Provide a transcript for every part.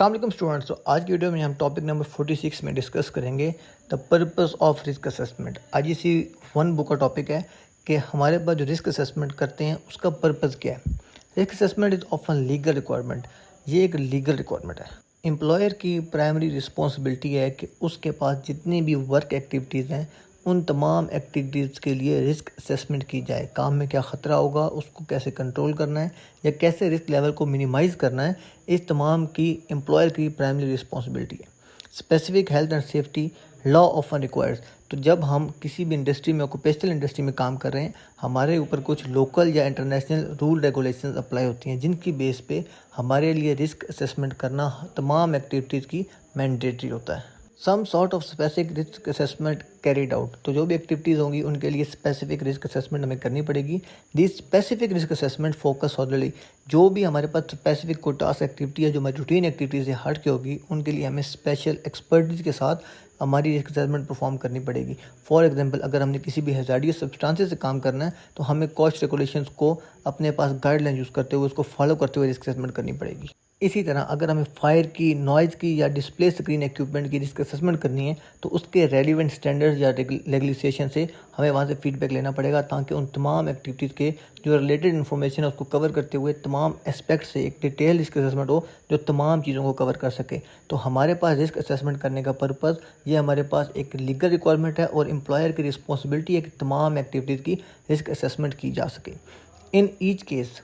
अस्सलाम वालेकुम स्टूडेंट्स। तो आज की वीडियो में हम टॉपिक नंबर 46 में डिस्कस करेंगे the purpose of risk assessment. आज इसी वन बुक का टॉपिक है कि हमारे पास जो रिस्क असेसमेंट करते हैं उसका पर्पस क्या है। Risk assessment is often legal requirement. ये एक लीगल रिक्वायरमेंट है। एम्प्लॉयर की प्राइमरी रिस्पॉन्सिबिलिटी है कि उसके पास जितनी भी वर्क एक्टिविटीज़ हैं उन तमाम एक्टिविटीज़ के लिए रिस्क असेसमेंट की जाए। काम में क्या ख़तरा होगा, उसको कैसे कंट्रोल करना है या कैसे रिस्क लेवल को मिनिमाइज़ करना है, इस तमाम की एम्प्लॉयर की प्राइमरी रिस्पॉन्सिबिलिटी है। Specific health and safety law often requires. तो जब हम किसी भी इंडस्ट्री में, ऑक्यूपेशनल इंडस्ट्री में काम कर रहे हैं, हमारे ऊपर कुछ लोकल या इंटरनेशनल रूल रेगुलेशंस अप्लाई होती हैं जिनकी बेस पे हमारे लिए रिस्क असेसमेंट करना तमाम एक्टिविटीज़ की मैंडेटरी होता है। Some sort of specific risk assessment carried out. तो जो भी एक्टिविटीज़ होंगी उनके लिए स्पेसिफिक रिस्क असेसमेंट हमें करनी पड़ेगी। This specific risk assessment focus already जो भी हमारे पास स्पेसिफिक कोई टास्क एक्टिविटी है जो हमारी रूटीन एक्टिविटीज़ से हट के होगी, उनके लिए हमें स्पेशल एक्सपर्टीज़ के साथ हमारी रिस्क असेसमेंट परफॉर्म करनी पड़ेगी। फॉर एग्जांपल, अगर हमने किसी भी हैजार्डियस सब्सटेंसेस से काम करना है तो हमें कॉस्ट रेगुलेशंस को अपने पास गाइडलाइन यूज़ करते हुए उसको फॉलो करते हुए रिस्क असेसमेंट करनी पड़ेगी। इसी तरह अगर हमें फायर की, नॉइज़ की या डिस्प्ले स्क्रीन इक्विपमेंट की रिस्क असेसमेंट करनी है तो उसके रेलिवेंट स्टैंडर्ड्स या रेगुलेशन से हमें वहाँ से फीडबैक लेना पड़ेगा, ताकि उन तमाम एक्टिविटीज़ के जो रिलेटेड इन्फॉर्मेशन है उसको कवर करते हुए तमाम एस्पेक्ट से एक डिटेल रिस्क असेसमेंट हो जो तमाम चीज़ों को कवर कर सके। तो हमारे पास रिस्क असेसमेंट करने का पर्पज़ ये हमारे पास एक लीगल रिक्वायरमेंट है और एम्प्लॉयर की रिस्पॉन्सिबिलिटी है कि तमाम एक्टिविटीज़ की रिस्क असेसमेंट की जा सके। In each case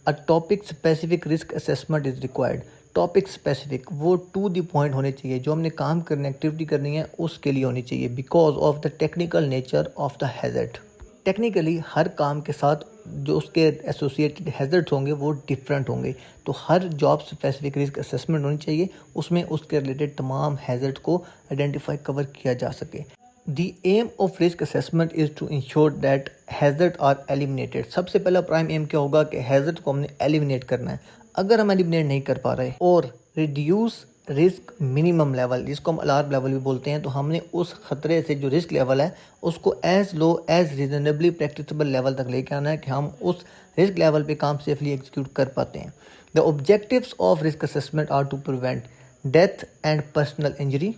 a topic specific risk assessment is required. Topic specific, वो टू द पॉइंट होने चाहिए, जो हमने काम करने एक्टिविटी करनी है उसके लिए होनी चाहिए, because of the technical nature of the hazard. Technically हर काम के साथ जो उसके एसोसिएटेड हैज़र्ड्स होंगे वो डिफरेंट होंगे, तो हर जॉब स्पेसिफिक रिस्क असेसमेंट होनी चाहिए, उसमें उसके रिलेटेड तमाम हैज़र्ड को आइडेंटिफाई कवर किया जा सके। The aim of risk assessment is to ensure that hazard are eliminated। सबसे पहला प्राइम एम क्या होगा कि हैज़र्ड को हमने एलिमिनेट करना है। अगर हम एलिमिनेट नहीं कर पा रहे, और रिड्यूस रिस्क मिनिमम लेवल, जिसको हम अलार्म लेवल भी बोलते हैं, तो हमने उस खतरे से जो रिस्क लेवल है उसको as low as reasonably practicable level तक लेके आना है कि हम उस रिस्क लेवल पे काम सेफली एग्जीक्यूट कर पाते हैं। The objectives of risk assessment are to prevent death and personal injury.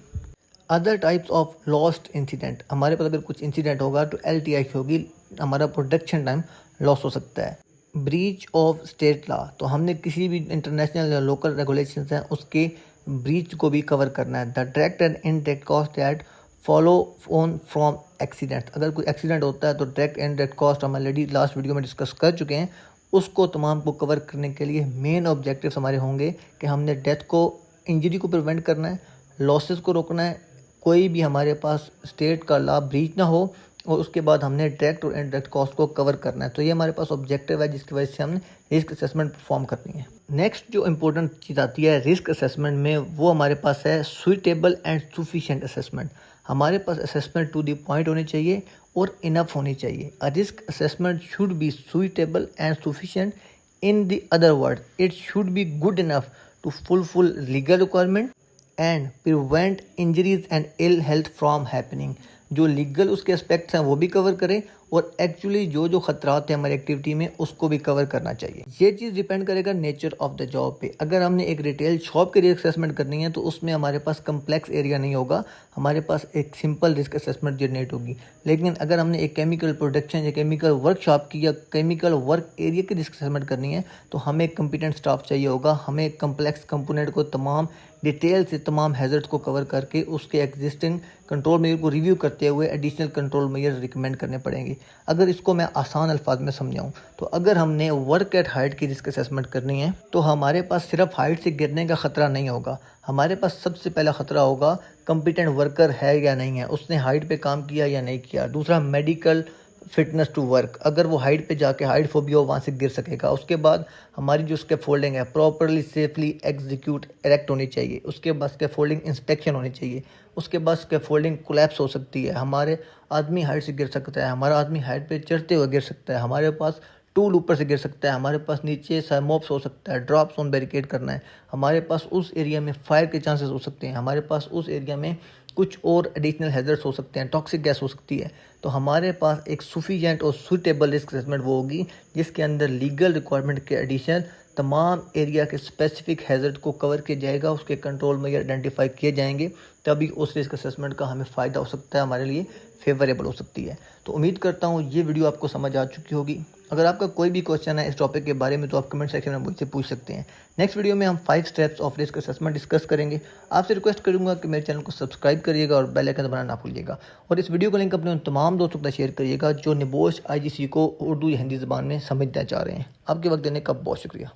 Other types of lost incident, हमारे पास अगर कुछ इंसिडेंट होगा तो LTI होगी, हमारा प्रोडक्शन टाइम लॉस हो सकता है। ब्रीच ऑफ स्टेट लॉ, तो हमने किसी भी इंटरनेशनल या लोकल रेगुलेशंस हैं उसके ब्रीच को भी कवर करना है। The direct and indirect cost that follow on from accident, अगर कोई एक्सीडेंट होता है तो डायरेक्ट एंड इनडायरेक्ट कॉस्ट हम ऑलरेडी लास्ट वीडियो में डिस्कस कर चुके हैं, उसको तमाम को कवर करने के लिए मेन ऑब्जेक्टिव्स हमारे होंगे कि हमने डेथ को, इंजरी को प्रिवेंट करना है, लॉसेस को रोकना है, कोई भी हमारे पास स्टेट का लॉ ब्रीच ना हो, और उसके बाद हमने डायरेक्ट और इनडायरेक्ट कॉस्ट को कवर करना है। तो ये हमारे पास ऑब्जेक्टिव है जिसकी वजह से हमने रिस्क असेसमेंट परफॉर्म करनी है। नेक्स्ट जो इंपॉर्टेंट चीज़ आती है रिस्क असेसमेंट में, वो हमारे पास है सुइटेबल एंड सफिशिएंट असेसमेंट। हमारे पास असेसमेंट टू द पॉइंट होनी चाहिए और इनफ होनी चाहिए। A risk assessment should be suitable and sufficient. In the other word, it should be good enough to fulfil legal requirement and prevent injuries and ill health from happening. जो legal उसके aspects हैं वो भी cover करें, और actually जो खतरात हैं हमारी एक्टिविटी में उसको भी कवर करना चाहिए। ये चीज़ डिपेंड करेगा नेचर ऑफ द जॉब पे। अगर हमने एक रिटेल शॉप की रिस्क असेसमेंट करनी है तो उसमें हमारे पास कम्प्लेक्स एरिया नहीं होगा, हमारे पास एक सिंपल रिस्क असेसमेंट जनरेट होगी। लेकिन अगर हमने एक केमिकल प्रोडक्शन या केमिकल वर्कशॉप की या केमिकल वर्क एरिया की रिस्क असेसमेंट करनी है तो हमें एक कम्पिटेंट स्टाफ चाहिए होगा, हमें कम्प्लेक्स कंपोनेंट को तमाम डिटेल से तमाम हैज़र्ड्स को कवर करके उसके एग्जिस्टिंग कंट्रोल मेजर को रिव्यू करते हुए एडिशनल कंट्रोल मेजर रिकमेंड करने पड़ेंगे। अगर इसको मैं आसान अल्फाज में समझाऊं तो अगर हमने वर्क एट हाइट की रिस्क असेसमेंट करनी है तो हमारे पास सिर्फ हाइट से गिरने का ख़तरा नहीं होगा, हमारे पास सबसे पहला ख़तरा होगा कम्पिटेंट वर्कर है या नहीं है, उसने हाइट पे काम किया या नहीं किया। दूसरा, मेडिकल फिटनेस टू वर्क, अगर वो हाइट पे जाके हाइट फोबिया हो वहाँ से गिर सकेगा। उसके बाद हमारी जो स्कैफोल्डिंग है प्रॉपरली सेफली एग्जीक्यूट इरेक्ट होनी चाहिए। उसके बाद स्कैफोल्डिंग इंस्पेक्शन होनी चाहिए। उसके बाद स्कैफोल्डिंग कोलैप्स हो सकती है, हमारे आदमी हाइट से गिर सकता है, हमारा आदमी हाइट पे चढ़ते हुए गिर सकता है, हमारे पास टूल ऊपर से गिर सकता है, हमारे पास नीचे साइमोप्स हो सकता है, ड्रॉप जोन बैरिकेड करना है, हमारे पास उस एरिया में फायर के चांसेस हो सकते हैं, हमारे पास उस एरिया में कुछ और एडिशनल हैज़र्ड्स हो सकते हैं, टॉक्सिक गैस हो सकती है। तो हमारे पास एक सफिशिएंट और सूटेबल रिस्क असेसमेंट वो होगी जिसके अंदर लीगल रिक्वायरमेंट के एडिशन तमाम एरिया के स्पेसिफिक हैज़र्ड को कवर किया जाएगा, उसके कंट्रोल में आइडेंटिफाई किए जाएंगे, तभी उस रिस्क असेसमेंट का हमें फ़ायदा हो सकता है, हमारे लिए फेवरेबल हो सकती है। तो उम्मीद करता हूँ ये वीडियो आपको समझ आ चुकी होगी। अगर आपका कोई भी क्वेश्चन है इस टॉपिक के बारे में तो आप कमेंट सेक्शन में मुझसे पूछ सकते हैं। नेक्स्ट वीडियो में हम 5 steps of risk assessment discuss करेंगे। आपसे रिक्वेस्ट करूंगा कि मेरे चैनल को सब्सक्राइब करिएगा और बेल आइकन दबाना ना भूलिएगा, और इस वीडियो को लिंक अपने उन तमाम दोस्तों के साथ शेयर करिएगा जो निबोश IGC को उर्दू या हिंदी ज़बान में समझना चाह रहे हैं। आपके वक्त देने का बहुत शुक्रिया।